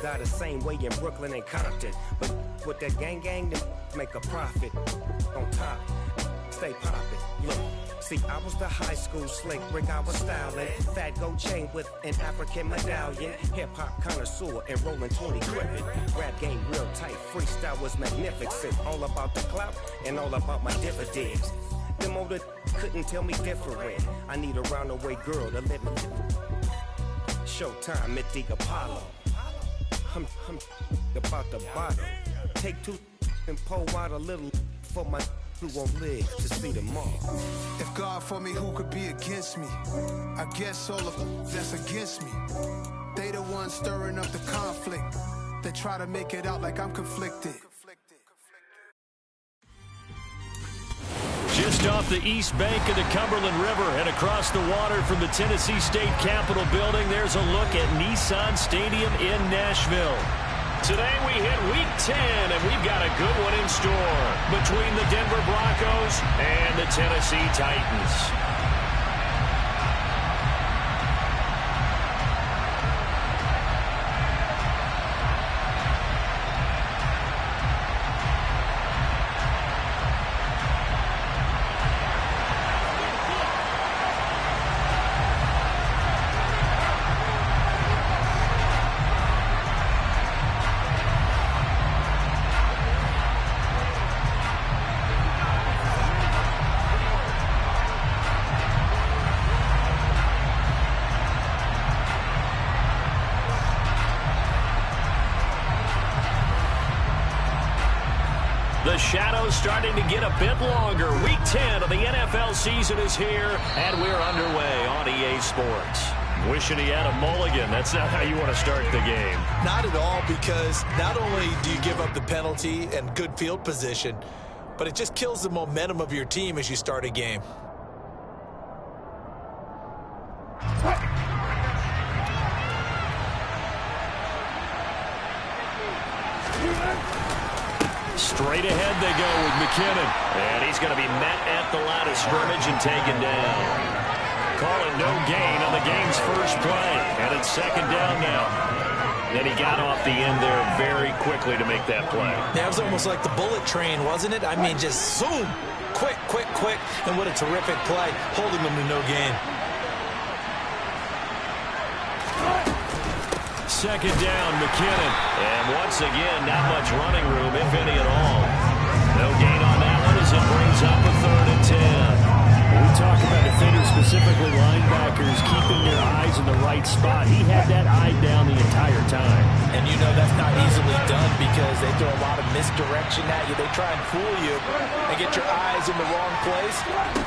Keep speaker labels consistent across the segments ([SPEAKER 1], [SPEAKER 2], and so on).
[SPEAKER 1] got the same way in Brooklyn and Compton. But with that gang, they make a profit on top. Stay poppin'. Look, see, I was the high school slick brick, I was styling. Fat gold chain with an African medallion. Hip-hop connoisseur and rolling 20 gripping. Rap game real tight, freestyle was magnificent. All about the clout and all about my dividends. Them older couldn't tell me different. I need a roundaway girl to let me Showtime at the Apollo. I'm about the bottle. Take two and pour out a little for my who won't live to see tomorrow.
[SPEAKER 2] If God for me, who could be against me? I guess all of that's against me. They the ones stirring up the conflict. They try to make it out like I'm conflicted.
[SPEAKER 3] Just off the east bank of the Cumberland River and across the water from the Tennessee State Capitol building, there's a look at Nissan Stadium in Nashville. Today we hit Week 10, and we've got a good one in store between the Denver Broncos and the Tennessee Titans. The shadow's starting to get a bit longer. Week 10 of the NFL season is here, and we're underway on EA Sports. Wishing he had a mulligan. That's not how you want to start the game.
[SPEAKER 4] Not at all, because not only do you give up the penalty and good field position, but it just kills the momentum of your team as you start a game.
[SPEAKER 3] Straight ahead they go with McKinnon. And he's going to be met at the line of scrimmage and taken down. Calling no gain on the game's first play. And it's second down now. And he got off the end there very quickly to make that play.
[SPEAKER 4] That was almost like the bullet train, wasn't it? I mean, just zoom. Quick, quick, quick. And what a terrific play, holding them to no gain.
[SPEAKER 3] Second down, McKinnon. And once again, not much running room, if any at all. No gain on that one as it brings up a 3rd and 10.
[SPEAKER 5] When we talk about defenders, specifically linebackers, keeping their eyes in the right spot, he had that eye down the entire time.
[SPEAKER 4] And you know that's not easily done because they throw a lot of misdirection at you. They try and fool you and get your eyes in the wrong place.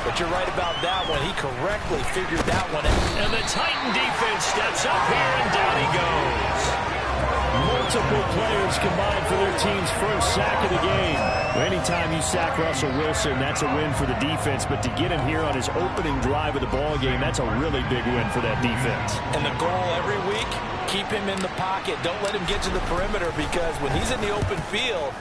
[SPEAKER 4] But you're right about that one. He correctly figured that one out.
[SPEAKER 3] And the Titan defense steps up here, and down he goes.
[SPEAKER 5] Multiple players combined for their team's first sack of the game. Anytime you sack Russell Wilson, that's a win for the defense. But to get him here on his opening drive of the ball game, that's a really big win for that defense.
[SPEAKER 4] And the goal every week, keep him in the pocket. Don't let him get to the perimeter, because when he's in the open field,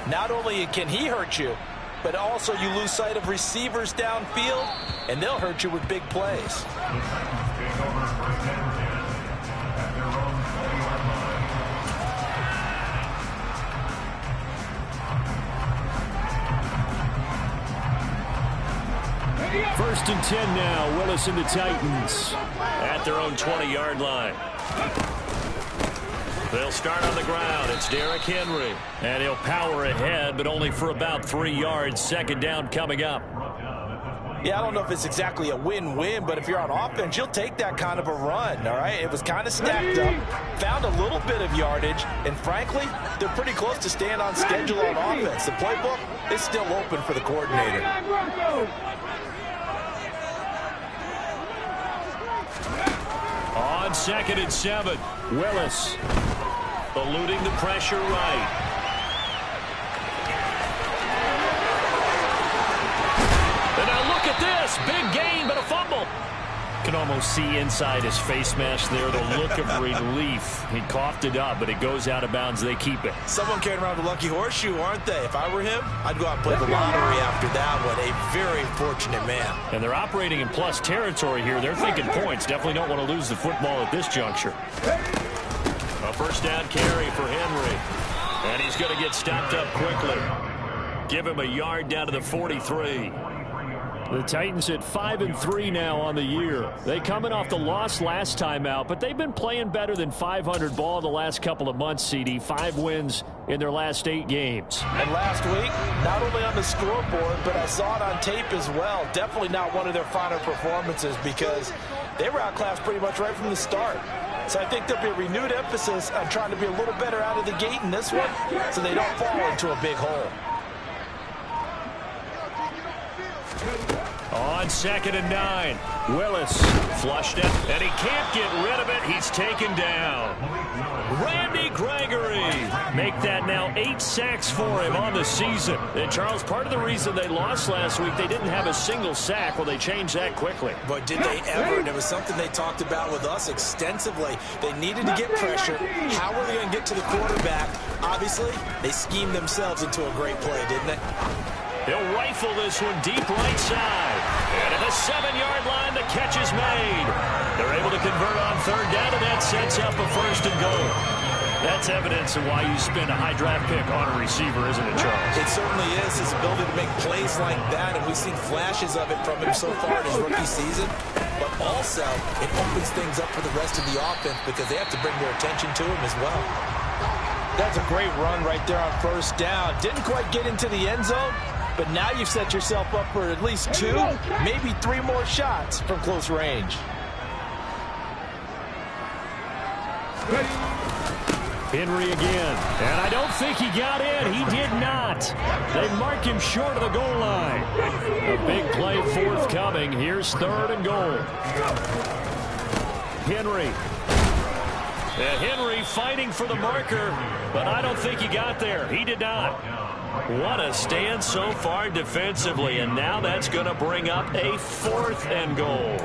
[SPEAKER 4] not only can he hurt you, but also you lose sight of receivers downfield, and they'll hurt you with big plays.
[SPEAKER 5] First and 10 now. Willis and the Titans
[SPEAKER 3] at their own 20-yard line. They'll start on the ground. It's Derrick Henry. And he'll power ahead, but only for about 3 yards. Second down coming up.
[SPEAKER 4] Yeah, I don't know if it's exactly a win-win, but if you're on offense, you'll take that kind of a run, all right? It was kind of stacked up, found a little bit of yardage, and frankly, they're pretty close to staying on schedule on offense. The playbook is still open for the coordinator.
[SPEAKER 3] On 2nd and 7, Willis eluding the pressure right. And now look at this. Big gain, but a fumble. Can almost see inside his face mask there the look of relief. He coughed it up, but it goes out of bounds. They keep it.
[SPEAKER 4] Someone carrying around the lucky horseshoe, aren't they? If I were him, I'd go out and play the lottery after that one. A very fortunate man.
[SPEAKER 3] And they're operating in plus territory here. They're thinking points. Definitely don't want to lose the football at this juncture. A first down carry for Henry. And he's going to get stopped up quickly. Give him a yard down to the 43.
[SPEAKER 5] The Titans at 5-3 now on the year. They coming off the loss last time out, but they've been playing better than 500 ball the last couple of months, CD. 5 wins in their last 8 games.
[SPEAKER 4] And last week, not only on the scoreboard, but I saw it on tape as well. Definitely not one of their finer performances because they were outclassed pretty much right from the start. So I think there'll be a renewed emphasis on trying to be a little better out of the gate in this one so they don't fall into a big hole.
[SPEAKER 3] On 2nd and 9, Willis flushed it, and he can't get rid of it. He's taken down. Randy Gregory make that now 8 sacks for him on the season. And Charles, part of the reason they lost last week, they didn't have a single sack. Well, they changed that quickly.
[SPEAKER 4] But did they ever? And it was something they talked about with us extensively. They needed to get pressure. How were they going to get to the quarterback? Obviously, they schemed themselves into a great play, didn't they?
[SPEAKER 3] He'll rifle this one deep right side. And at the 7-yard line, the catch is made. They're able to convert on 3rd down, and that sets up a 1st and goal. That's evidence of why you spend a high draft pick on a receiver, isn't it, Charles?
[SPEAKER 4] It certainly is. His ability to make plays like that, and we've seen flashes of it from him so far in his rookie season. But also, it opens things up for the rest of the offense because they have to bring their attention to him as well. That's a great run right there on 1st down. Didn't quite get into the end zone. But now you've set yourself up for at least 2, maybe 3 more shots from close range.
[SPEAKER 5] Henry again. And I don't think he got in. He did not. They mark him short of the goal line. A big play forthcoming. Here's 3rd and goal. Henry. And Henry fighting for the marker, but I don't think he got there. He did not. What a stand so far defensively, and now that's going to bring up a 4th and goal.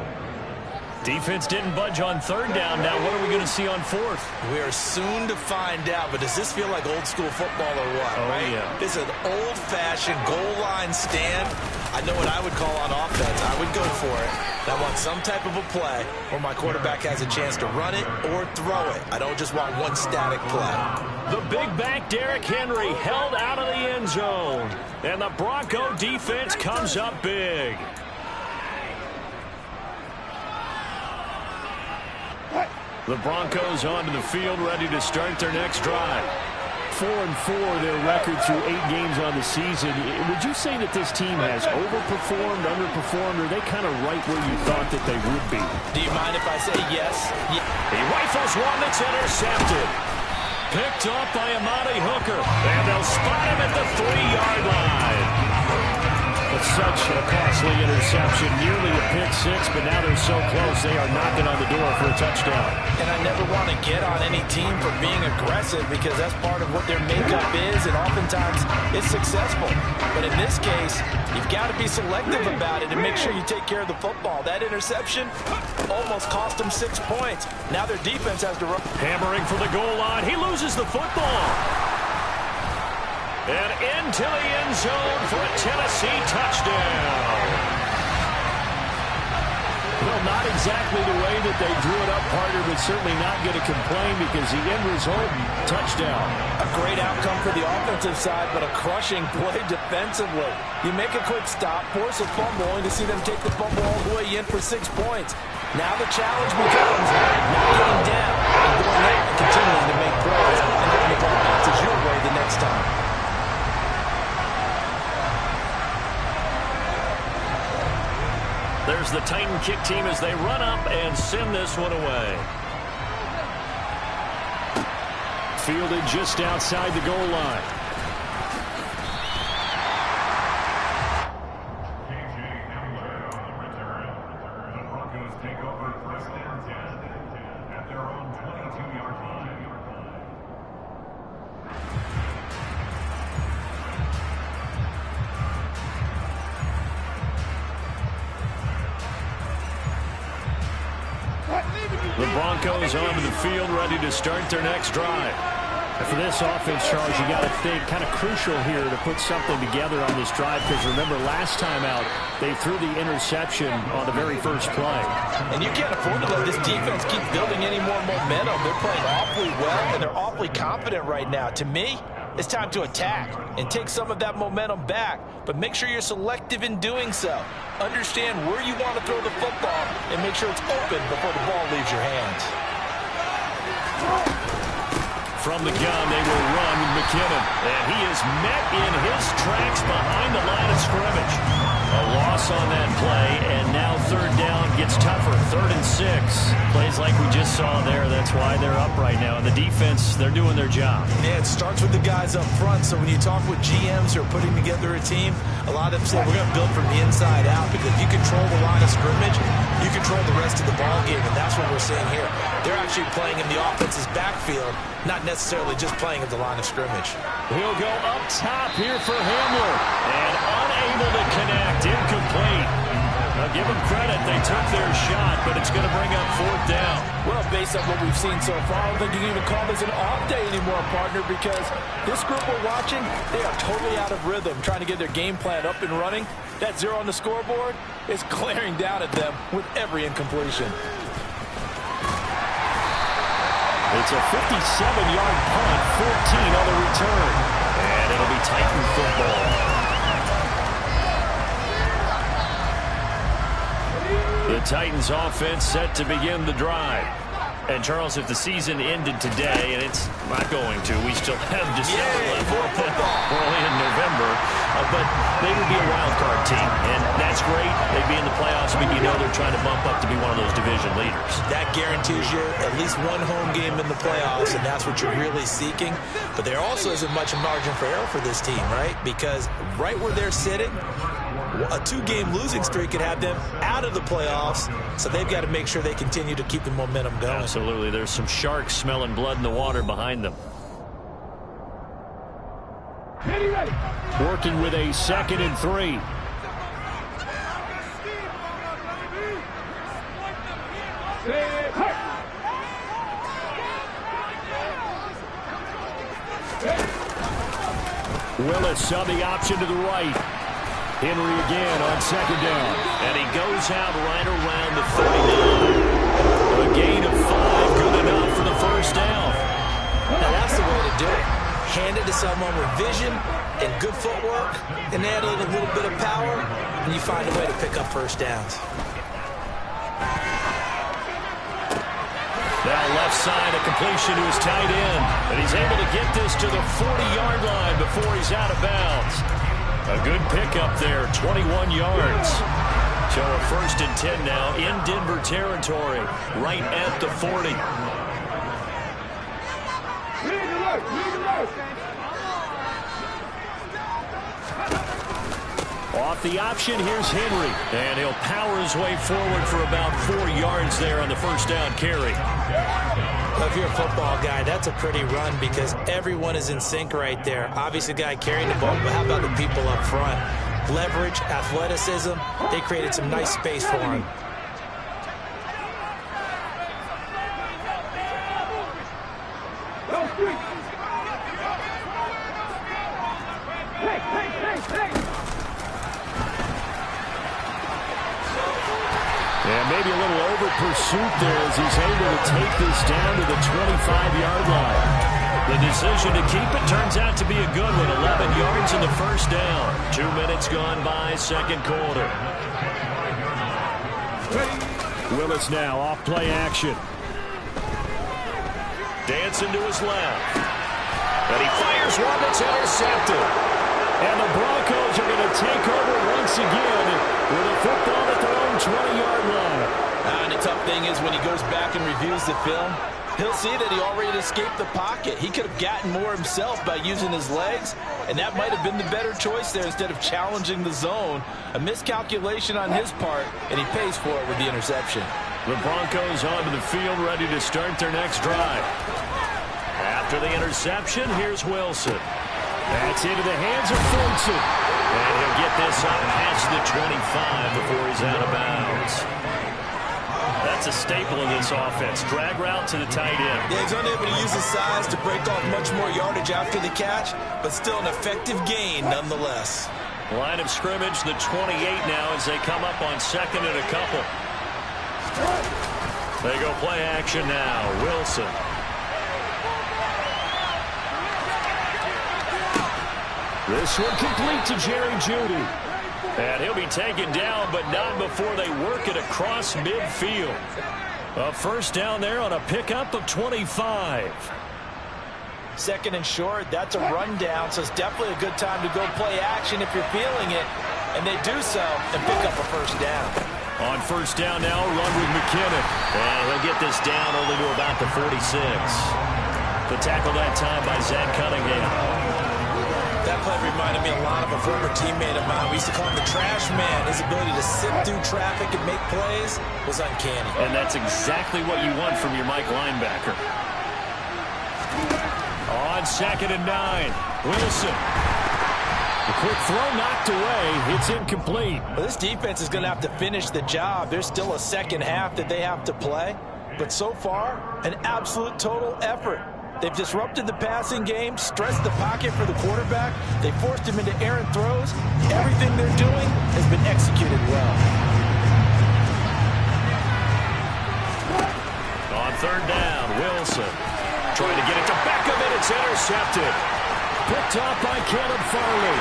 [SPEAKER 5] Defense didn't budge on 3rd down. Now what are we going to see on 4th?
[SPEAKER 4] We are soon to find out, but does this feel like old school football or what?
[SPEAKER 5] Oh,
[SPEAKER 4] right?
[SPEAKER 5] Yeah.
[SPEAKER 4] This is an old-fashioned goal line stand. I know what I would call on offense. I would go for it. I want some type of a play where my quarterback has a chance to run it or throw it. I don't just want one static play.
[SPEAKER 3] The big back Derrick Henry held out of the end zone. And the Bronco defense comes up big. The Broncos onto the field, ready to start their next drive.
[SPEAKER 5] 4-4, their record through 8 games on the season. Would you say that this team has overperformed, underperformed, or are they kind of right where you thought that they would be?
[SPEAKER 4] Do you mind if I say yes?
[SPEAKER 3] He rifles one that's intercepted. Picked off by Amani Hooker. And they'll spot him at the 3-yard line.
[SPEAKER 5] It's such a costly interception, nearly a pick-6, but now they're so close they are knocking on the door for a touchdown.
[SPEAKER 4] And I never want to get on any team for being aggressive because that's part of what their makeup is, and oftentimes it's successful. But in this case, you've got to be selective about it and make sure you take care of the football. That interception almost cost them 6 points. Now their defense has to run.
[SPEAKER 3] Hammering for the goal line. He loses the football. And into the end zone for a Tennessee touchdown.
[SPEAKER 5] Well, not exactly the way that they drew it up, partner, but certainly not going to complain because the end result, touchdown.
[SPEAKER 4] A great outcome for the offensive side, but a crushing play defensively. You make a quick stop, force a fumble, only to see them take the fumble all the way in for 6 points. Now the challenge becomes not getting down and going out and continuing to make plays and hoping the ball bounces your way the next time.
[SPEAKER 3] There's the Titan kick team as they run up and send this one away.
[SPEAKER 5] Fielded just outside the goal line.
[SPEAKER 6] The Broncos take over first and 10 at their own 22-yard line.
[SPEAKER 3] The Broncos onto the field, ready to start their next drive.
[SPEAKER 5] For this offense, Charles, you got to think kind of crucial here to put something together on this drive, because remember last time out they threw the interception on the very first play.
[SPEAKER 4] And you can't afford to let this defense keep building any more momentum. They're playing awfully well, and they're awfully confident right now. To me, it's time to attack and take some of that momentum back, but make sure you're selective in doing so. Understand where you want to throw the football and make sure it's open before the ball leaves your hands.
[SPEAKER 3] From the gun, they will run with McKinnon. And he is met in his tracks behind the line of scrimmage. A loss on that play, and now third down gets tougher. 3rd and 6. Plays like we just saw there. That's why they're up right now. And the defense, they're doing their job.
[SPEAKER 4] Yeah, it starts with the guys up front. So when you talk with GMs who are putting together a team, a lot of them say we're going to build from the inside out, because if you control the line of scrimmage, you control the rest of the ball game, and that's what we're seeing here. They're actually playing in the offense's backfield, not necessarily just playing at the line of scrimmage.
[SPEAKER 3] He'll go up top here for Hamler, and unable to connect, incomplete. Now give them credit, they took their shot, but it's going to bring up 4th down.
[SPEAKER 4] Well, based on what we've seen so far, I don't think you can even call this an off day anymore, partner, because this group we're watching, they are totally out of rhythm, trying to get their game plan up and running. That 0 on the scoreboard is glaring down at them with every incompletion.
[SPEAKER 3] It's a 57-yard punt, 14 on the return. And it'll be Titan football. The Titans offense set to begin the drive. And, Charles, if the season ended today, and it's not going to, we still have December left early in November, but they would be a wild card team, and that's great. They'd be in the playoffs, but you know they're trying to bump up to be one of those division leaders.
[SPEAKER 4] That guarantees you at least one home game in the playoffs, and that's what you're really seeking. But there also isn't much margin for error for this team, right? Because right where they're sitting, a 2-game losing streak could have them out of the playoffs, so they've got to make sure they continue to keep the momentum going.
[SPEAKER 3] Absolutely. There's some sharks smelling blood in the water behind them.
[SPEAKER 5] Working with a 2nd and 3. Willis saw the option to the right. Henry again on 2nd down.
[SPEAKER 3] And he goes out right around the 39. A gain of 5, good enough for the 1st down.
[SPEAKER 4] Now that's the way to do it. Hand it to someone with vision and good footwork, and add in a little bit of power, and you find a way to pick up 1st downs.
[SPEAKER 3] Now left side, a completion to his tight end. And he's able to get this to the 40-yard line before he's out of bounds. A good pickup there, 21 yards. So a 1st and 10 now in Denver territory, right at the 40.
[SPEAKER 5] Off the option, here's Henry.
[SPEAKER 3] And he'll power his way forward for about 4 yards there on the 1st down carry.
[SPEAKER 4] Well, if you're a football guy, that's a pretty run because everyone is in sync right there. Obviously, the guy carrying the ball, but how about the people up front? Leverage, athleticism, they created some nice space for him.
[SPEAKER 5] And maybe a little over pursuit there as he's able to take this down to the 25-yard line.
[SPEAKER 3] The decision to keep it turns out to be a good one. 11 yards in the 1st down. 2 minutes gone by, 2nd quarter.
[SPEAKER 5] Willis now off play action.
[SPEAKER 3] Dancing to his left. And he fires one that's intercepted.
[SPEAKER 5] And the Broncos are going to take over once again with a football at their own 20-yard line.
[SPEAKER 4] And the tough thing is when he goes back and reviews the film, he'll see that he already escaped the pocket. He could have gotten more himself by using his legs, and that might have been the better choice there instead of challenging the zone. A miscalculation on his part, and he pays for it with the interception.
[SPEAKER 3] The Broncos onto the field, ready to start their next drive. After the interception, here's Wilson.
[SPEAKER 5] That's into the hands of Fulton.
[SPEAKER 3] And he'll get this up past the 25 before he's out of bounds. That's a staple of this offense. Drag route to the tight end.
[SPEAKER 4] Yeah, he's unable to use his size to break off much more yardage after the catch, but still an effective gain nonetheless.
[SPEAKER 3] Line of scrimmage, the 28 now as they come up on second and a couple. They go play action now. Wilson. This one complete to Jerry Jeudy. And he'll be taken down, but not before they work it across midfield. A first down there on a pickup of 25.
[SPEAKER 4] Second and short, that's a rundown, so it's definitely a good time to go play action if you're feeling it. And they do so and pick up a first down.
[SPEAKER 3] On first down now, run with McKinnon. And he'll get this down only to about the 46. The tackle that time by Zach Cunningham.
[SPEAKER 4] That play reminded me a lot of a former teammate of mine. We used to call him the trash man. His ability to sit through traffic and make plays was uncanny.
[SPEAKER 3] And that's exactly what you want from your Mike linebacker. On second and 9, Wilson. The quick throw knocked away. It's incomplete.
[SPEAKER 4] Well, this defense is going to have to finish the job. There's still a second half that they have to play. But so far, an absolute total effort. They've disrupted the passing game, stressed the pocket for the quarterback. They forced him into errant throws. Everything they're doing has been executed well.
[SPEAKER 3] On third down, Wilson trying to get it to Beckham, and it's intercepted. Picked off by Caleb Farley.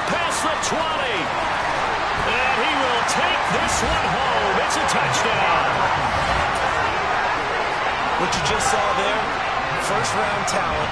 [SPEAKER 3] Past the 20. And he will take this one home. It's a touchdown.
[SPEAKER 4] What you just saw there, first-round talent,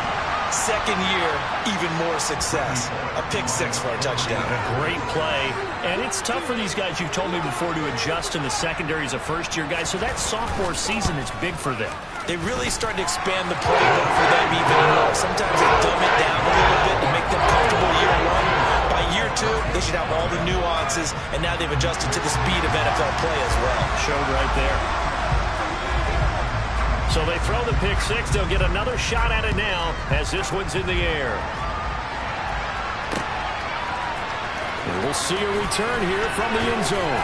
[SPEAKER 4] second year, even more success. A pick six for a touchdown.
[SPEAKER 3] A great play. And it's tough for these guys, you've told me before, to adjust in the secondary as a first-year guy. So that sophomore season is big for them.
[SPEAKER 4] They really start to expand the playbook for them even more. Sometimes they dumb it down a little bit to make them comfortable year one. By year two, they should have all the nuances, and now they've adjusted to the speed of NFL play as well.
[SPEAKER 3] Showed right there. So they throw the pick six. They'll get another shot at it now as this one's in the air. And we'll see a return here from the end zone.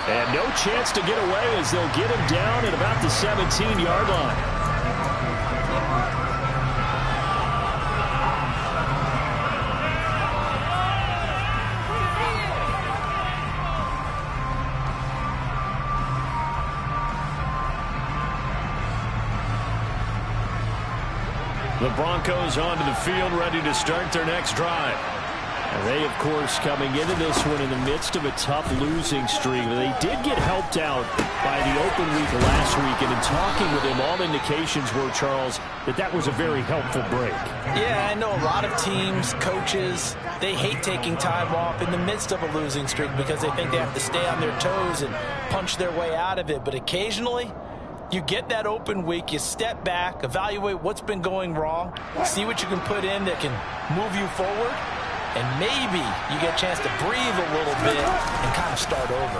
[SPEAKER 3] And no chance to get away as they'll get him down at about the 17-yard line. The Broncos onto the field, ready to start their next drive. And they, of course, coming into this one in the midst of a tough losing streak. They did get helped out by the open week last week, and in talking with him, all indications were, Charles, that was a very helpful break.
[SPEAKER 4] Yeah, I know a lot of teams, coaches, they hate taking time off in the midst of a losing streak because they think they have to stay on their toes and punch their way out of it. But occasionally, you get that open week, you step back, evaluate what's been going wrong, see what you can put in that can move you forward, and maybe you get a chance to breathe a little bit and kind of start over.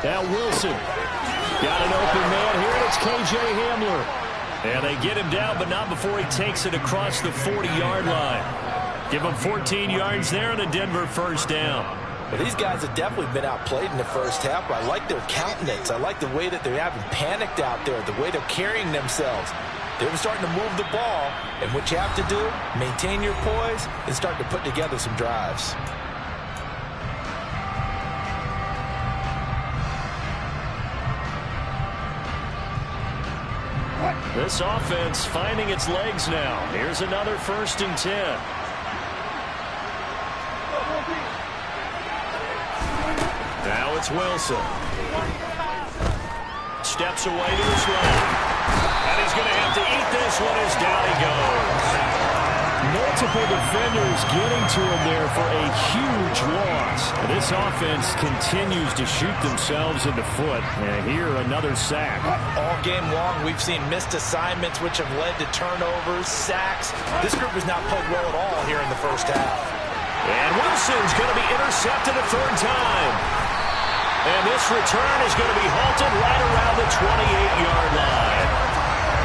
[SPEAKER 3] Now Wilson got an open man here, and it's K.J. Hamler. And they get him down, but not before he takes it across the 40-yard line. Give him 14 yards there and a Denver first down.
[SPEAKER 4] Well, these guys have definitely been outplayed in the first half, but I like their countenance. I like the way that they haven't panicked out there, the way they're carrying themselves. They're starting to move the ball, and what you have to do, maintain your poise, and start to put together some drives.
[SPEAKER 3] This offense finding its legs now. Here's another 1st and 10. Now it's Wilson. Steps away to his left. And he's going to have to eat this one as down he goes. Multiple defenders getting to him there for a huge loss. This offense continues to shoot themselves in the foot. And here, another sack.
[SPEAKER 4] All game long, we've seen missed assignments, which have led to turnovers, sacks. This group has not played well at all here in the first half.
[SPEAKER 3] And Wilson's going to be intercepted a 3rd time. And this return is going to be halted right around the 28-yard line.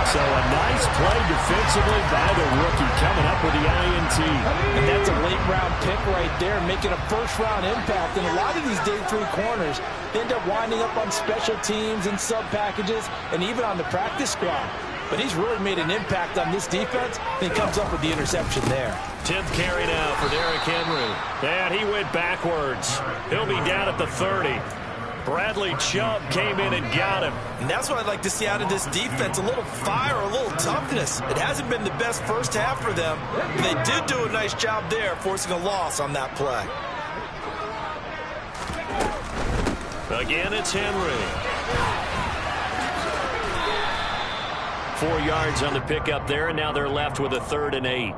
[SPEAKER 5] So a nice play defensively by the rookie coming up with the INT.
[SPEAKER 4] And that's a late-round pick right there, making a first-round impact. And a lot of these day 3 corners, they end up winding up on special teams and sub-packages and even on the practice squad. But he's really made an impact on this defense, and he comes up with the interception there.
[SPEAKER 3] 10th carry now for Derrick Henry. And he went backwards. He'll be down at the 30. Bradley Chubb came in and got him.
[SPEAKER 4] And that's what I'd like to see out of this defense, a little fire, a little toughness. It hasn't been the best first half for them, but they did do a nice job there, forcing a loss on that play.
[SPEAKER 3] Again, it's Henry. 4 yards on the pickup there, and now they're left with a 3rd and 8.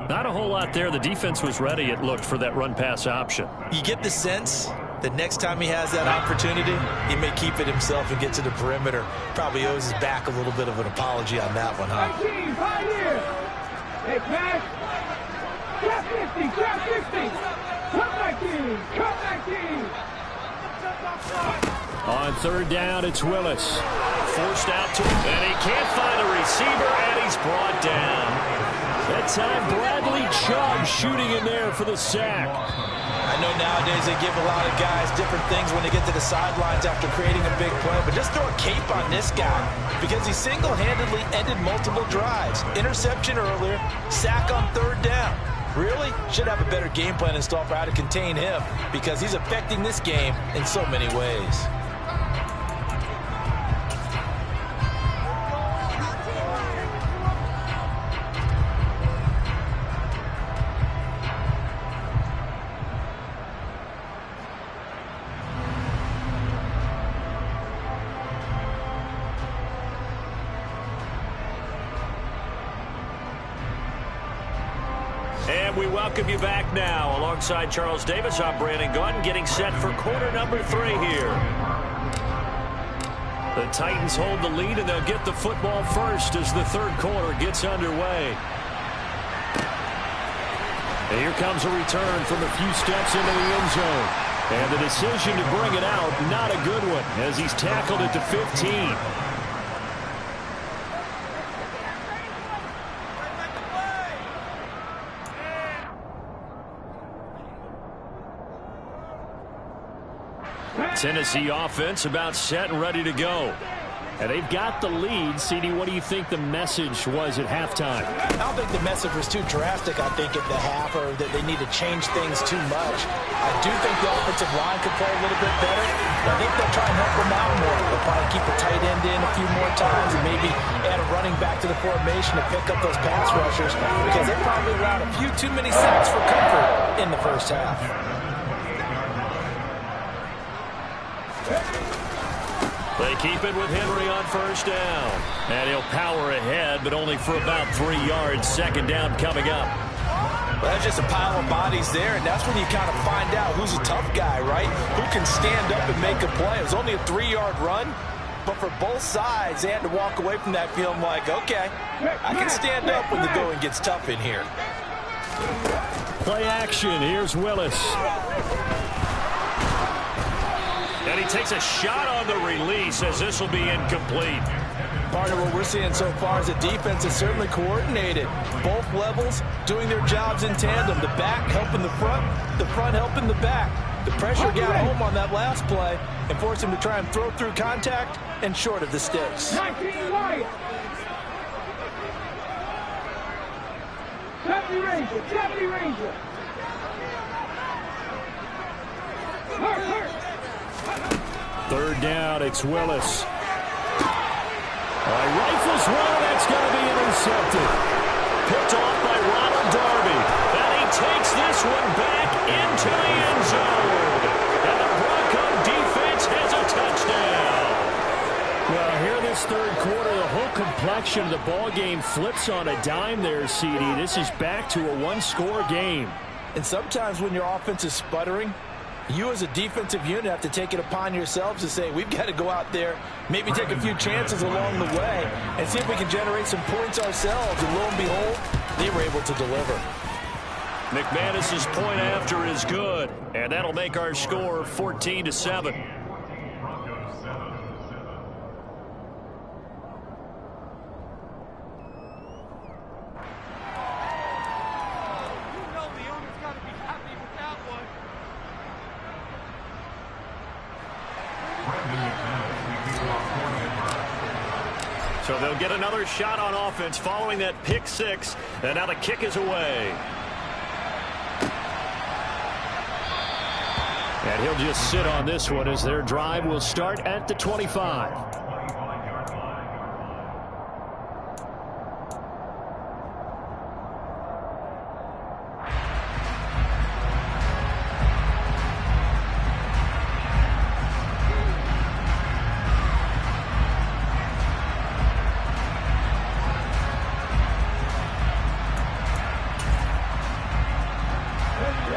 [SPEAKER 5] Not a whole lot there. The defense was ready, it looked, for that run-pass option.
[SPEAKER 4] You get the sense that next time he has that opportunity, he may keep it himself and get to the perimeter. Probably owes his back a little bit of an apology on that one, huh?
[SPEAKER 7] Hey, pass. Trap 50, trap 50. Come back in, come back in.
[SPEAKER 5] On 3rd down, it's Willis.
[SPEAKER 3] Forced out to him, and he can't find a receiver, and he's brought down.
[SPEAKER 5] That time, Bradley Chubb shooting in there for the sack.
[SPEAKER 4] I know nowadays they give a lot of guys different things when they get to the sidelines after creating a big play, but just throw a cape on this guy because he single-handedly ended multiple drives. Interception earlier, sack on 3rd down. Really should have a better game plan installed for how to contain him because he's affecting this game in so many ways.
[SPEAKER 3] And we welcome you back now. Alongside Charles Davis, I'm Brandon Gunn, getting set for quarter number 3 here. The Titans hold the lead, and they'll get the football first as the 3rd quarter gets underway. And here comes a return from a few steps into the end zone. And the decision to bring it out, not a good one, as he's tackled at the 15. Tennessee offense about set and ready to go.
[SPEAKER 5] And they've got the lead. CD, what do you think the message was at halftime?
[SPEAKER 4] I don't think the message was too drastic, I think, at the half, or that they need to change things too much. I do think the offensive line could play a little bit better. I think they'll try and help them out more. They'll probably keep a tight end in a few more times and maybe add a running back to the formation to pick up those pass rushers because they probably allowed a few too many sacks for comfort in the first half.
[SPEAKER 3] They keep it with Henry on 1st down. And he'll power ahead, but only for about 3 yards. 2nd down coming up.
[SPEAKER 4] Well, that's just a pile of bodies there, and that's when you kind of find out who's a tough guy, right? Who can stand up and make a play. It was only a 3-yard run, but for both sides, they had to walk away from that feeling like, okay, I can stand up when the going gets tough in here.
[SPEAKER 5] Play action. Here's Willis.
[SPEAKER 3] And he takes a shot on the release as this will be incomplete.
[SPEAKER 4] Part of what we're seeing so far is the defense is certainly coordinated. Both levels doing their jobs in tandem. The back helping the front helping the back. The pressure got home on that last play and forced him to try and throw through contact and short of the sticks.
[SPEAKER 7] 19 Wyatt. Deputy Ranger, Deputy Ranger. Hurt.
[SPEAKER 5] 3rd down, it's Willis. Rifles one, that's going to be intercepted.
[SPEAKER 3] Picked off by Ronald Darby. And he takes this one back into the end zone. And the Bronco defense has a touchdown.
[SPEAKER 5] Well, here this 3rd quarter, the whole complexion of the ball game flips on a dime there, CD. This is back to a 1-score game.
[SPEAKER 4] And sometimes when your offense is sputtering, you as a defensive unit have to take it upon yourselves to say, we've got to go out there, maybe take a few chances along the way, and see if we can generate some points ourselves. And lo and behold, they were able to deliver.
[SPEAKER 3] McManus's point after is good, and that'll make our score 14-7. they'll get another shot on offense following that pick six. And now the kick is away. And he'll just sit on this one as their drive will start at the 25.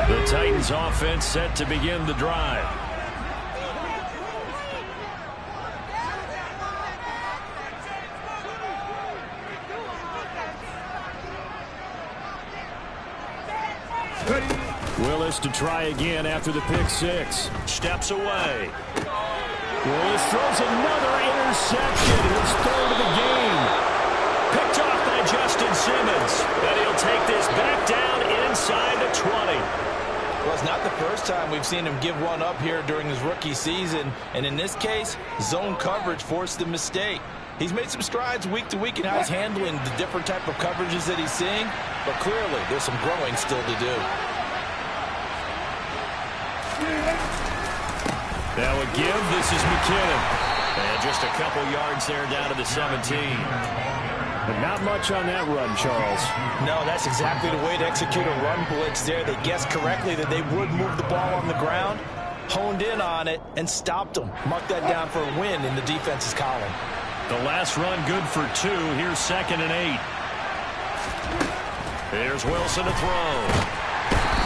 [SPEAKER 3] The Titans offense set to begin the drive. Willis to try again after the pick six. Steps away. Willis throws another interception. His third of the game. Picked off by Justin Simmons. And he'll take this back down inside the 20.
[SPEAKER 4] Well, it's not the first time we've seen him give one up here during his rookie season. And in this case, zone coverage forced the mistake. He's made some strides week to week in how he's handling the different type of coverages that he's seeing. But clearly, there's some growing still to do.
[SPEAKER 3] Now a give. This is McKinnon. And just a couple yards there down to the 17. But not much on that run, Charles.
[SPEAKER 4] No, that's exactly the way to execute a run blitz there. They guessed correctly that they would move the ball on the ground, honed in on it, and stopped them. Mark that down for a win in the defense's column.
[SPEAKER 3] The last run good for 2. Here's 2nd and 8. Here's Wilson to throw.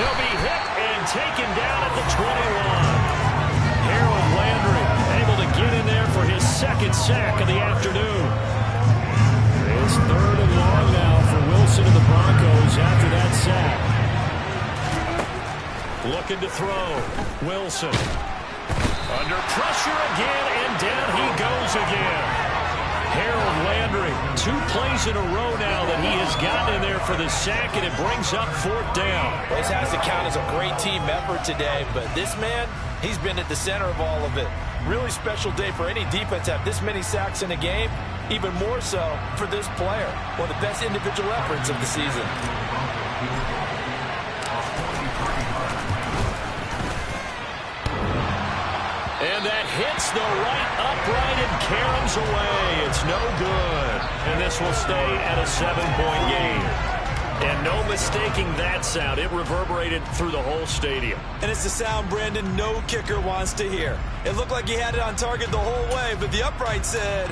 [SPEAKER 3] He'll be hit and taken down at the 21. Harold Landry able to get in there for his second sack of the afternoon. It's 3rd and long now for Wilson and the Broncos after that sack. Looking to throw. Wilson. Under pressure again, and down he goes again. Harold Landry, 2 plays in a row now that he has gotten in there for the sack, and it brings up 4th down.
[SPEAKER 4] This has to count as a great team effort today, but this man, he's been at the center of all of it. Really special day for any defense to have this many sacks in a game. Even more so for this player. One of the best individual efforts of the season.
[SPEAKER 3] And that hits the right upright and caroms away. It's no good. And this will stay at a 7-point game. And no mistaking that sound. It reverberated through the whole stadium.
[SPEAKER 4] And it's the sound Brandon no kicker wants to hear. It looked like he had it on target the whole way, but the upright said,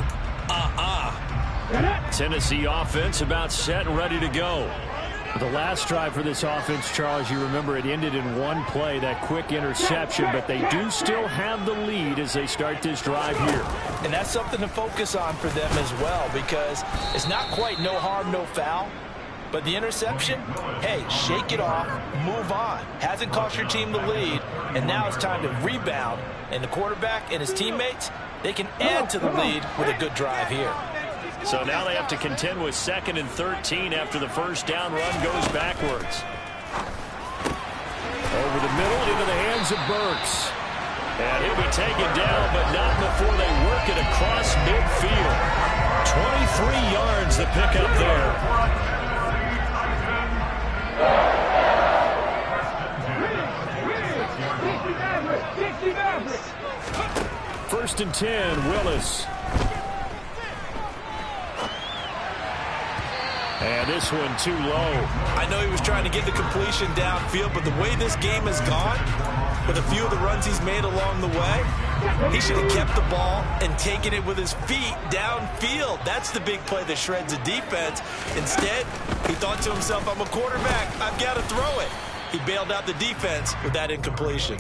[SPEAKER 3] Tennessee offense about set and ready to go. The last drive for this offense, Charles, you remember it ended in one play, that quick interception, but they do still have the lead as they start this drive here.
[SPEAKER 4] And that's something to focus on for them as well, because it's not quite no harm, no foul. But the interception, hey, shake it off, move on. Hasn't cost your team the lead, and now it's time to rebound. And the quarterback and his teammates, they can add to the lead with a good drive here.
[SPEAKER 3] So now they have to contend with 2nd and 13 after the first down run goes backwards. Over the middle into the hands of Burks. And he'll be taken down, but not before they work it across midfield. 23 yards the pickup there. 1st and 10, Willis. And this one too low.
[SPEAKER 4] I know he was trying to get the completion downfield, but the way this game has gone, with a few of the runs he's made along the way, he should have kept the ball and taken it with his feet downfield. That's the big play that shreds the defense. Instead, he thought to himself, I'm a quarterback, I've got to throw it. He bailed out the defense with that incompletion.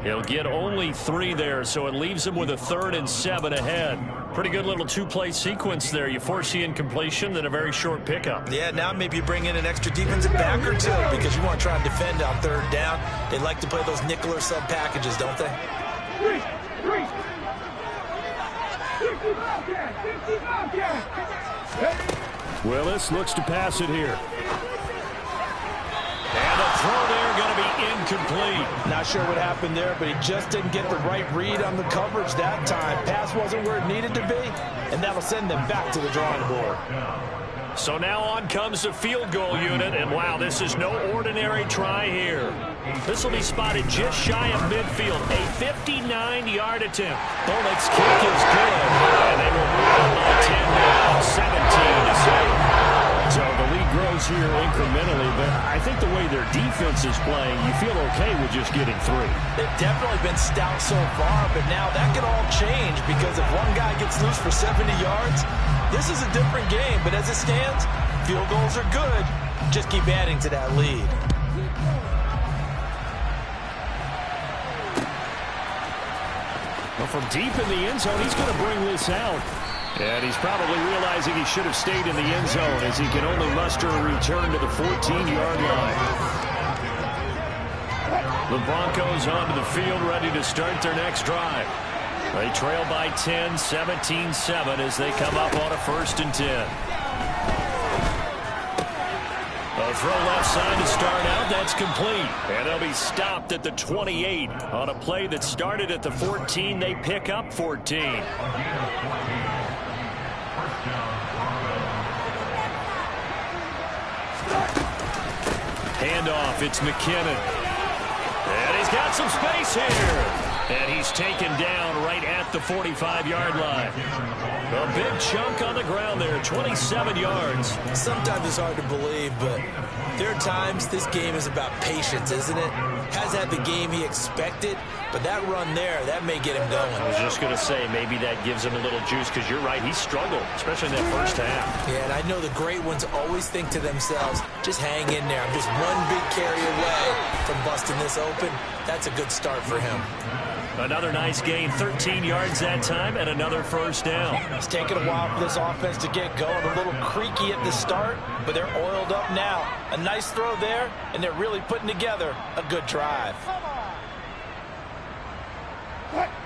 [SPEAKER 3] He'll get only 3 there, so it leaves him with a 3rd and 7 ahead. Pretty good little 2-play sequence there. You force the incompletion, then a very short pickup.
[SPEAKER 4] Yeah, now maybe you bring in an extra defensive back or 2 because you want to try and defend on 3rd down. They like to play those nickel or sub packages, don't they?
[SPEAKER 3] Willis looks to pass it here. And a throw there going to be incomplete.
[SPEAKER 4] Not sure what happened there, but he just didn't get the right read on the coverage that time. Pass wasn't where it needed to be, and that'll send them back to the drawing board.
[SPEAKER 3] So now on comes the field goal unit, and wow, this is no ordinary try here. This will be spotted just shy of midfield, a 59-yard attempt. Bullock's kick is good, and they will move on by 10 now, 17-7. So the lead grows here incrementally, but I think the way their defense is playing, you feel okay with just getting 3.
[SPEAKER 4] They've definitely been stout so far, but now that could all change because if one guy gets loose for 70 yards, this is a different game. But as it stands, field goals are good. Just keep adding to that lead.
[SPEAKER 3] Well, from deep in the end zone, he's going to bring this out. And he's probably realizing he should have stayed in the end zone as he can only muster a return to the 14-yard line. The Broncos onto the field ready to start their next drive. They trail by 10, 17-7 as they come up on a 1st and 10. A throw left side to start out. That's complete. And they'll be stopped at the 28. On a play that started at the 14, they pick up 14. Handoff, it's McKinnon. And he's got some space here. And he's taken down right at the 45-yard line. A big chunk on the ground there, 27 yards.
[SPEAKER 4] Sometimes it's hard to believe, but there are times this game is about patience, isn't it? Has had the game he expected, but that run there, that may get him going.
[SPEAKER 3] I was just going to say, maybe that gives him a little juice, because you're right, he struggled, especially in that first half.
[SPEAKER 4] Yeah, and I know the great ones always think to themselves, just hang in there. I'm just one big carry away from busting this open. That's a good start for him.
[SPEAKER 3] Another nice gain, 13 yards that time, and another 1st down.
[SPEAKER 4] It's taken a while for this offense to get going. A little creaky at the start, but they're oiled up now. A nice throw there, and they're really putting together a good drive.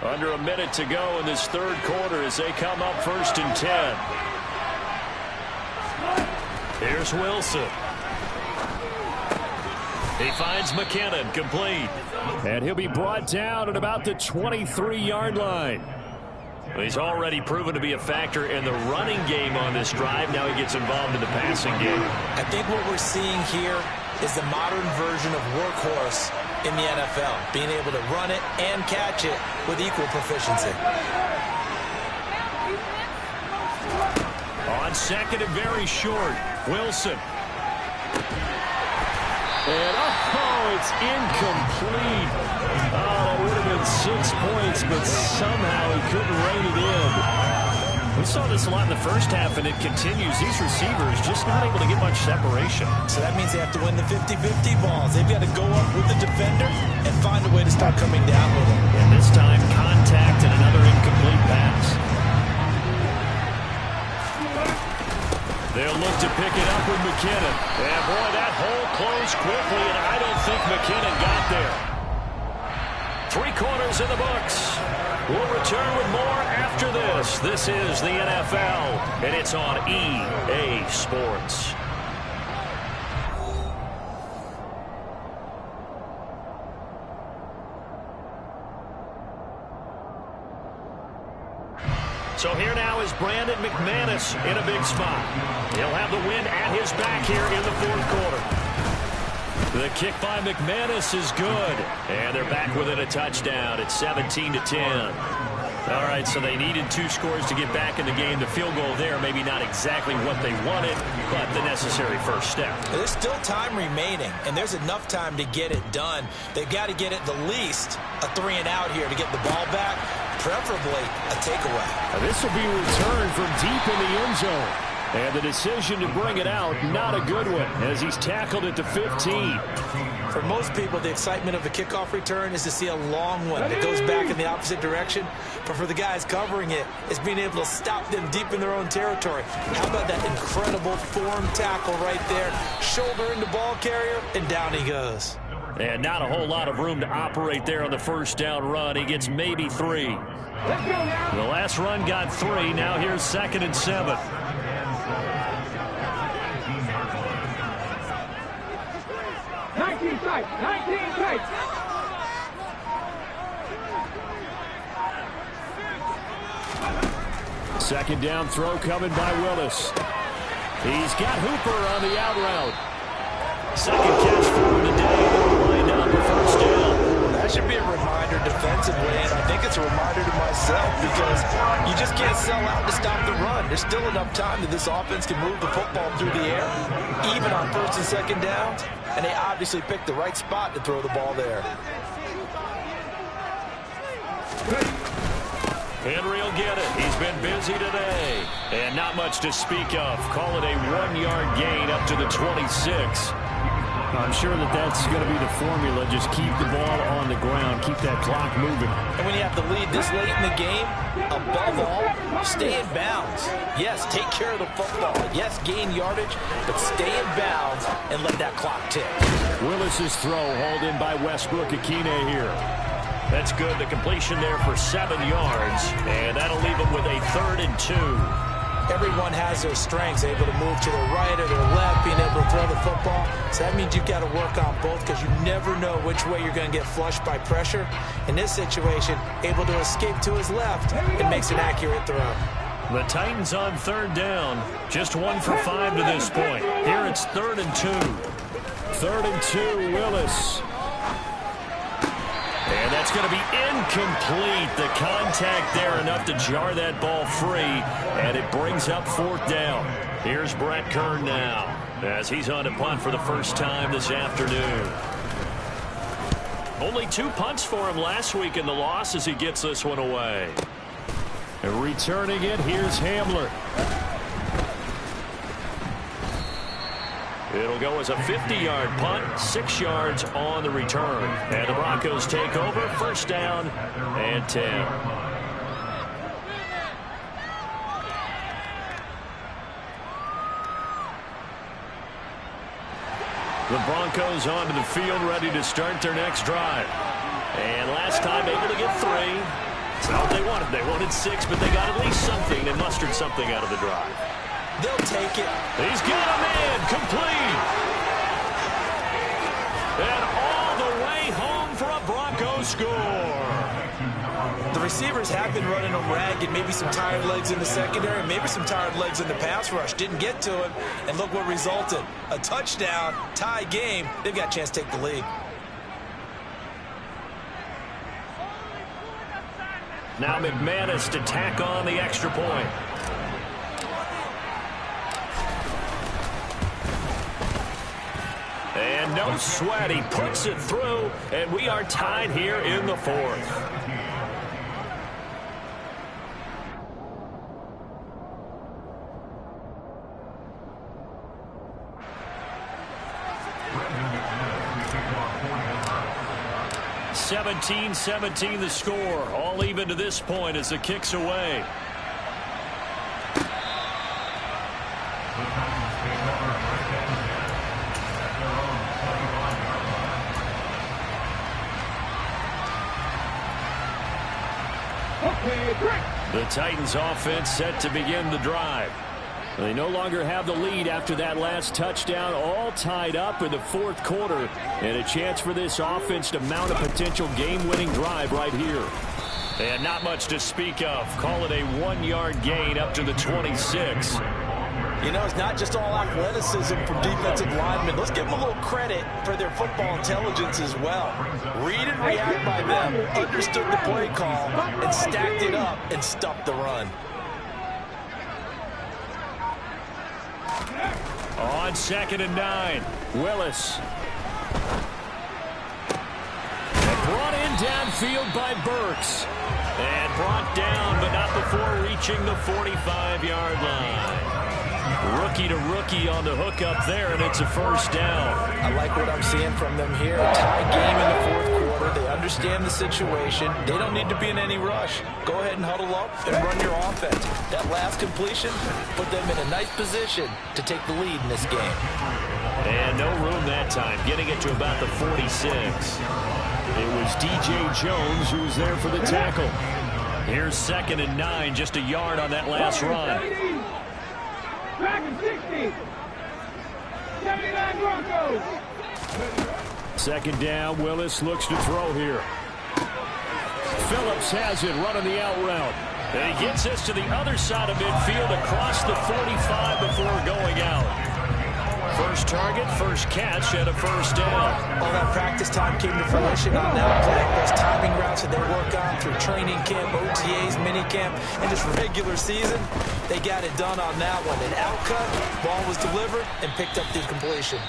[SPEAKER 3] Under a minute to go in this 3rd quarter as they come up 1st and 10. Here's Wilson. He finds McKinnon, complete. And he'll be brought down at about the 23-yard line. He's already proven to be a factor in the running game on this drive. Now he gets involved in the passing game.
[SPEAKER 4] I think what we're seeing here is the modern version of workhorse in the NFL, being able to run it and catch it with equal proficiency.
[SPEAKER 3] On 2nd and very short, Wilson. And, oh, it's incomplete. Oh, that would have been 6 points, but somehow he couldn't rein it in. We saw this a lot in the first half, and it continues. These receivers just not able to get much separation.
[SPEAKER 4] So that means they have to win the 50-50 balls. They've got to go up with the defender and find a way to start coming down with him.
[SPEAKER 3] And this time, contact and another incomplete pass. They'll look to pick it up with McKinnon. And, boy, that hole closed quickly, and I don't think McKinnon got there. 3 quarters in the books. We'll return with more after this. This is the NFL, and it's on EA Sports. So here now is Brandon McManus in a big spot. He'll have the wind at his back here in the 4th quarter. The kick by McManus is good. And they're back within a touchdown. It's 17-10. All right, so they needed 2 scores to get back in the game. The field goal there, maybe not exactly what they wanted, but the necessary first step.
[SPEAKER 4] There's still time remaining, and there's enough time to get it done. They've got to get it the least a 3 and out here to get the ball back, preferably a takeaway.
[SPEAKER 3] Now this will be returned from deep in the end zone. And the decision to bring it out, not a good one, as he's tackled at the 15.
[SPEAKER 4] For most people, the excitement of a kickoff return is to see a long one that goes back in the opposite direction. But for the guys covering it, it's being able to stop them deep in their own territory. How about that incredible form tackle right there? Shoulder into ball carrier, and down he goes.
[SPEAKER 3] And not a whole lot of room to operate there on the first down run. He gets maybe 3. The last run got 3. Now here's 2nd and 7.
[SPEAKER 7] tight. 19 tight.
[SPEAKER 5] Second down throw coming by Willis. He's got Hooper on the out route. Second catch for him today. They'll line up a first down.
[SPEAKER 4] That should be a reminder defensively, and I think it's a reminder to myself because you just can't sell out to stop the run. There's still enough time that this offense can move the football through the air, even on first and second downs, and they obviously picked the right spot to throw the ball there.
[SPEAKER 3] Henry will get it. He's been busy today. And not much to speak of. Call it a 1-yard gain up to the 26.
[SPEAKER 5] I'm sure that's going to be the formula. Just keep the ball on the ground. Keep that clock moving.
[SPEAKER 4] And when you have the lead this late in the game, above all, stay in bounds. Yes, take care of the football. Yes, gain yardage, but stay in bounds and let that clock tick.
[SPEAKER 5] Willis's throw hauled in by Westbrook-Akine here.
[SPEAKER 3] That's good. The completion there for 7 yards. And that'll leave them with a 3rd and 2.
[SPEAKER 4] Everyone has their strengths, able to move to their right or their left, being able to throw the football. So that means you've got to work on both because you never know which way you're going to get flushed by pressure. In this situation, able to escape to his left, it makes an accurate throw.
[SPEAKER 3] The Titans on 3rd down. Just 1 for 5 to this point. Here it's 3rd and 2.
[SPEAKER 5] 3rd and 2, Willis.
[SPEAKER 3] And that's going to be incomplete. The contact there enough to jar that ball free, and it brings up 4th down. Here's Brett Kern now as he's on to punt for the first time this afternoon. Only 2 punts for him last week in the loss as he gets this one away.
[SPEAKER 5] And returning it, here's Hamler.
[SPEAKER 3] It'll go as a 50-yard punt, 6 yards on the return. And the Broncos take over, 1st down and 10. The Broncos onto the field, ready to start their next drive. And last time able to get 3. It's not what they wanted. They wanted 6, but they got at least something. They mustered something out of the drive.
[SPEAKER 4] They'll take it.
[SPEAKER 3] He's got a man complete. And all the way home for a Broncos score.
[SPEAKER 4] The receivers have been running them ragged. Maybe some tired legs in the secondary, maybe some tired legs in the pass rush. Didn't get to him, and look what resulted. A touchdown, tie game. They've got a chance to take the lead.
[SPEAKER 3] Now McManus to tack on the extra point. And no sweat, he puts it through, and we are tied here in the 4th. (17-17) the score, all even to this point as the kick's away. The Titans offense set to begin the drive. They no longer have the lead after that last touchdown, all tied up in the 4th quarter, and a chance for this offense to mount a potential game-winning drive right here. And not much to speak of. Call it a 1-yard gain up to the 26.
[SPEAKER 4] You know, it's not just all athleticism from defensive linemen. Let's give them a little credit for their football intelligence as well. Read and react by them, understood the play call, and stacked it up and stuffed the run.
[SPEAKER 3] On 2nd and 9, Willis. And brought in downfield by Burks. And brought down, but not before reaching the 45-yard line. Rookie to rookie on the hook up there, and it's a 1st down.
[SPEAKER 4] I like what I'm seeing from them here. A tie game in the 4th quarter. They understand the situation. They don't need to be in any rush. Go ahead and huddle up and run your offense. That last completion put them in a nice position to take the lead in this game.
[SPEAKER 3] And no room that time, getting it to about the 46.
[SPEAKER 5] It was DJ Jones who was there for the tackle.
[SPEAKER 3] Here's 2nd and 9, just a yard on that last run.
[SPEAKER 7] Back at 60. 79 Broncos.
[SPEAKER 5] Second down, Willis looks to throw here. Phillips has it, running the out route. And he gets this to the other side of midfield across the 45 before going out. First target, first catch, and a first down.
[SPEAKER 4] All that practice time came to fruition on that play. Those timing routes that they work on through training camp, OTAs, minicamp, and just regular season, they got it done on that one. An outcut, ball was delivered, and picked up the completion.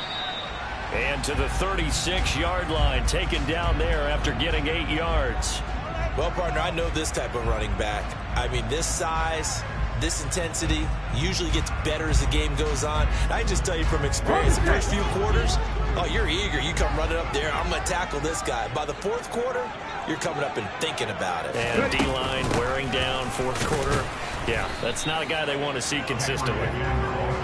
[SPEAKER 3] And to the 36-yard line, taken down there after getting 8 yards.
[SPEAKER 4] Well, partner, I know this type of running back. I mean, this size, this intensity usually gets better as the game goes on. I can just tell you from experience, the first few quarters, oh, you're eager. You come running up there, I'm going to tackle this guy. By the fourth quarter, you're coming up and thinking about it.
[SPEAKER 3] And D-line wearing down fourth quarter. Yeah, that's not a guy they want to see consistently.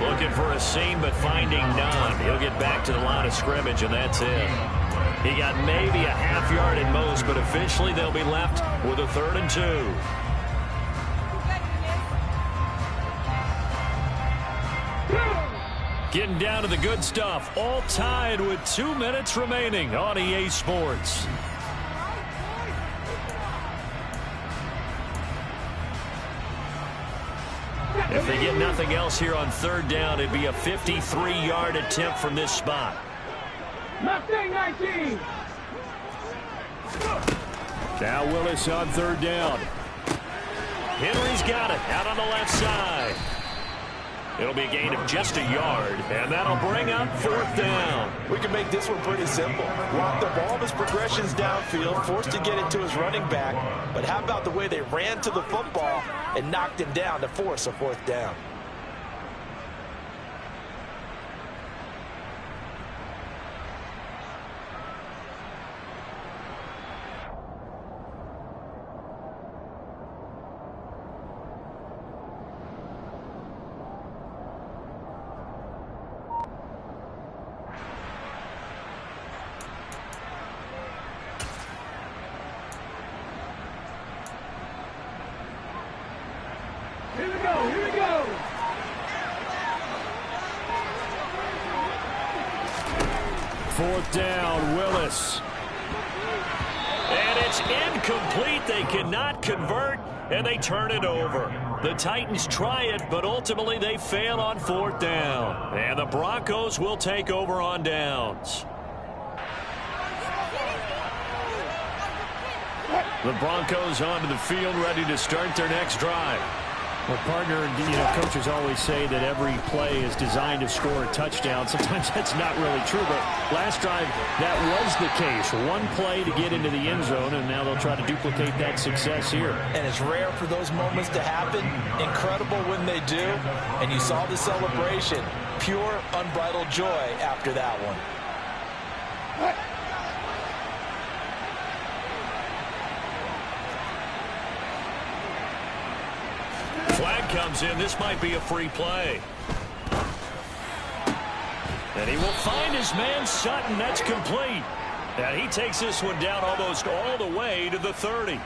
[SPEAKER 3] Looking for a seam, but finding none. He'll get back to the line of scrimmage, and that's it. He got maybe a half yard at most, but officially they'll be left with a 3rd and 2. Getting down to the good stuff. All tied with 2 minutes remaining on EA Sports. If they get nothing else here on 3rd down, it'd be a 53-yard attempt from this spot.
[SPEAKER 7] Mustang 19.
[SPEAKER 5] Now Willis on 3rd down.
[SPEAKER 3] Henry's got it out on the left side. It'll be a gain of just a yard, and that'll bring up 4th down.
[SPEAKER 4] We can make this one pretty simple. Lock up all of his progressions downfield, forced to get it to his running back. But how about the way they ran to the football and knocked him down to force a 4th down?
[SPEAKER 7] Here we go, here we go.
[SPEAKER 5] Fourth down, Willis.
[SPEAKER 3] And it's incomplete. They cannot convert, and they turn it over. The Titans try it, but ultimately they fail on 4th down. And the Broncos will take over on downs. The Broncos onto the field, ready to start their next drive.
[SPEAKER 5] Well, partner, coaches always say that every play is designed to score a touchdown. Sometimes that's not really true, but last drive, that was the case. One play to get into the end zone, and now they'll try to duplicate that success here.
[SPEAKER 4] And it's rare for those moments to happen. Incredible when they do. And you saw the celebration. Pure, unbridled joy after that one.
[SPEAKER 3] Flag comes in. This might be a free play. And he will find his man Sutton. That's complete. And he takes this one down almost all the way to the 30.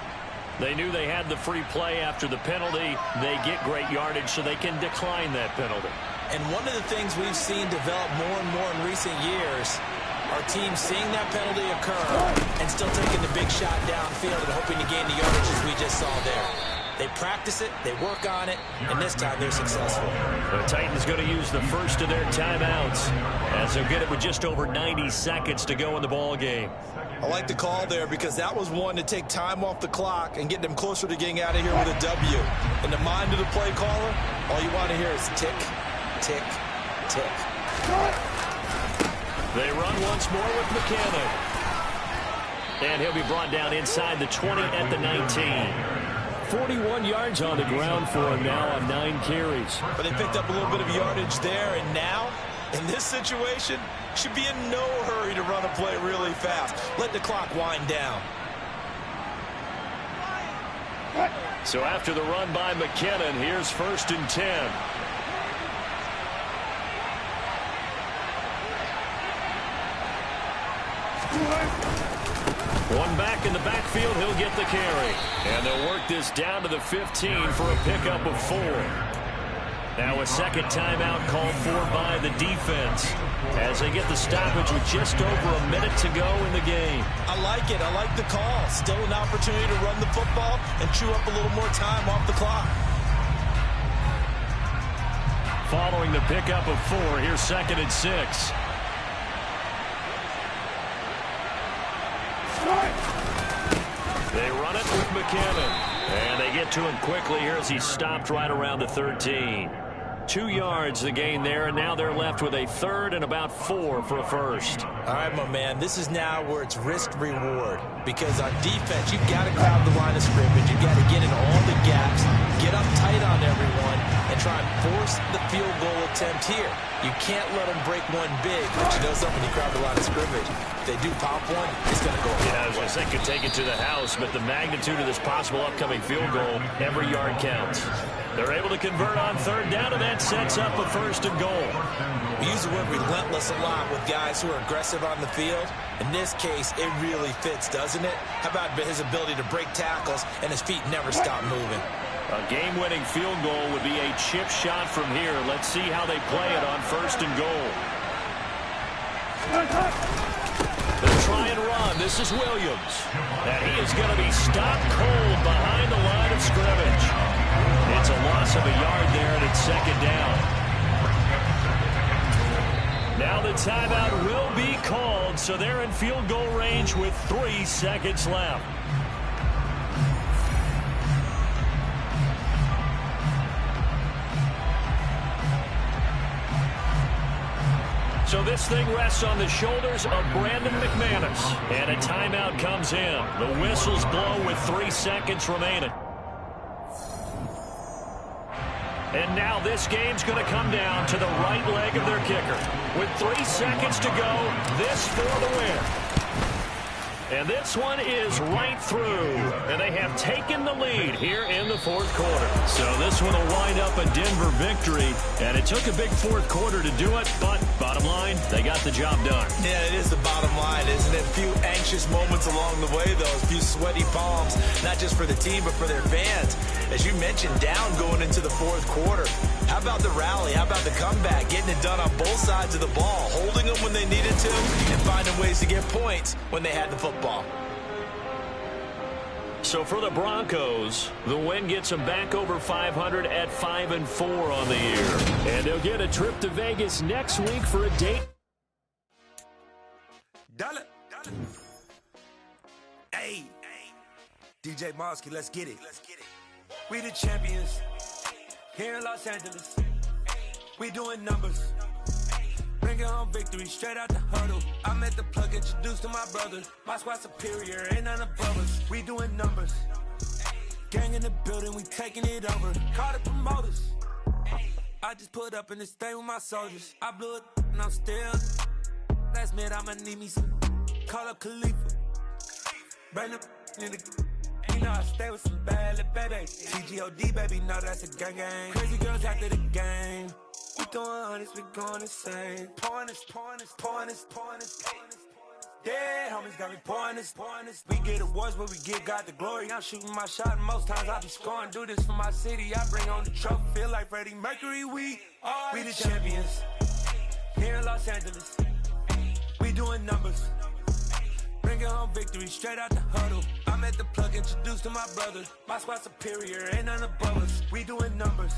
[SPEAKER 3] They knew they had the free play after the penalty. They get great yardage, so they can decline that penalty.
[SPEAKER 4] And one of the things we've seen develop more and more in recent years, our team seeing that penalty occur and still taking the big shot downfield and hoping to gain the yardage as we just saw there. They practice it, they work on it, and this time they're successful.
[SPEAKER 3] The Titans going to use the first of their timeouts as they'll get it with just over 90 seconds to go in the ball game.
[SPEAKER 4] I like the call there because that was one to take time off the clock and get them closer to getting out of here with a W. In the mind of the play caller, all you want to hear is tick, tick, tick.
[SPEAKER 3] They run once more with McKinnon. And he'll be brought down inside the 20 at the 19.
[SPEAKER 5] 41 yards on the ground for him now on 9 carries.
[SPEAKER 4] But they picked up a little bit of yardage there, and now, in this situation, should be in no hurry to run a play really fast. Let the clock wind down.
[SPEAKER 3] So after the run by McKinnon, here's 1st and 10. One back in the backfield, he'll get the carry. And they'll work this down to the 15 for a pickup of 4. Now a second timeout called for by the defense as they get the stoppage with just over a minute to go in the game.
[SPEAKER 4] I like it. I like the call. Still an opportunity to run the football and chew up a little more time off the clock.
[SPEAKER 3] Following the pickup of 4, here's 2nd and 6. They run it with McKinnon. And they get to him quickly here as he's stopped right around the 13. 2 yards the gain there, and now they're left with a 3rd and about 4 for a first.
[SPEAKER 4] All right, my man, this is now where it's risk-reward. Because on defense, you've got to crowd the line of scrimmage. You've got to get in all the gaps, get up tight on everyone, and try and force the field goal attempt here. You can't let them break one big, but you know something, you crowd the line of scrimmage. If they do pop one, it's going to go.
[SPEAKER 3] Yeah, I was going to say could take it to the house, but the magnitude of this possible upcoming field goal, every yard counts. They're able to convert on 3rd down, and that sets up a 1st and goal.
[SPEAKER 4] We use the word relentless a lot with guys who are aggressive on the field. In this case, it really fits, doesn't it? How about his ability to break tackles and his feet never stop moving?
[SPEAKER 3] A game-winning field goal would be a chip shot from here. Let's see how they play it on 1st and goal. They'll try and run. This is Williams. And he is going to be stopped cold behind the line of scrimmage. It's a loss of a yard there, and it's 2nd down. Now the timeout will be called, so they're in field goal range with 3 seconds left. So this thing rests on the shoulders of Brandon McManus. And a timeout comes in. The whistles blow with 3 seconds remaining. And now this game's going to come down to the right leg of their kicker. With 3 seconds to go, this for the win. And this one is right through. And they have taken the lead here in the 4th quarter. So this one will wind up a Denver victory. And it took a big 4th quarter to do it. But bottom line, they got the job done.
[SPEAKER 4] Yeah, it is the bottom line, isn't it? A few anxious moments along the way, though. A few sweaty palms, not just for the team, but for their fans. As you mentioned, down going into the 4th quarter. How about the rally? How about the comeback? Getting it done on both sides of the ball. Holding them when they needed to and finding ways to get points when they had the football.
[SPEAKER 3] So for the Broncos, the win gets them back over 500 at 5-4 on the year. And they'll get a trip to Vegas next week for a date.
[SPEAKER 1] Dollar. Hey, DJ Mosky, let's get it. We the champions here in Los Angeles. We doing numbers. Bringing home victory straight out the huddle. I'm at the plug, introduced to my brothers. My squad superior, ain't none above us. We doing numbers. Gang in the building, we taking it over. Call the promoters. I just put up in this thing with my soldiers. I blew it and I'm still. Last minute, I'ma need me some. Call up Khalifa. Bring them in the. You know I stay with some bad little baby. TGOD, baby, no, that's a gang gang. Crazy girls after the game. We throwing hundreds, we going insane. Pouring this. Yeah, homies got me pouring this. We get awards, but we give God the glory. I'm shooting my shot, and most times I be scoring. Do this for my city, I bring on the trophy. Feel like Freddie Mercury, we the champions. Here in Los Angeles, we doing numbers. Bringing home victory straight out the huddle. I'm at the plug, introduced to my brothers. My squad superior, ain't none above us. We doing numbers.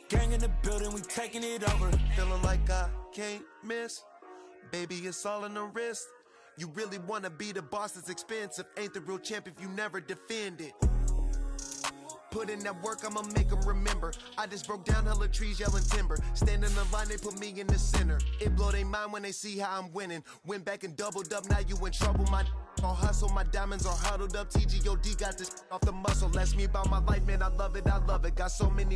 [SPEAKER 1] Gang in the building, we taking it over.
[SPEAKER 8] Feeling like I can't miss. Baby, it's all in the wrist. You really wanna be the boss, it's expensive. Ain't the real champ if you never defend it. Put in that work, I'ma make them remember. I just broke down hella trees, yelling timber. Stand in the line, they put me in the center. It blow they mind when they see how I'm winning. Went back and doubled up, now you in trouble. My all hustle, my diamonds are huddled up. TGOD got this off the muscle. That's me about my life, man, I love it. Got so many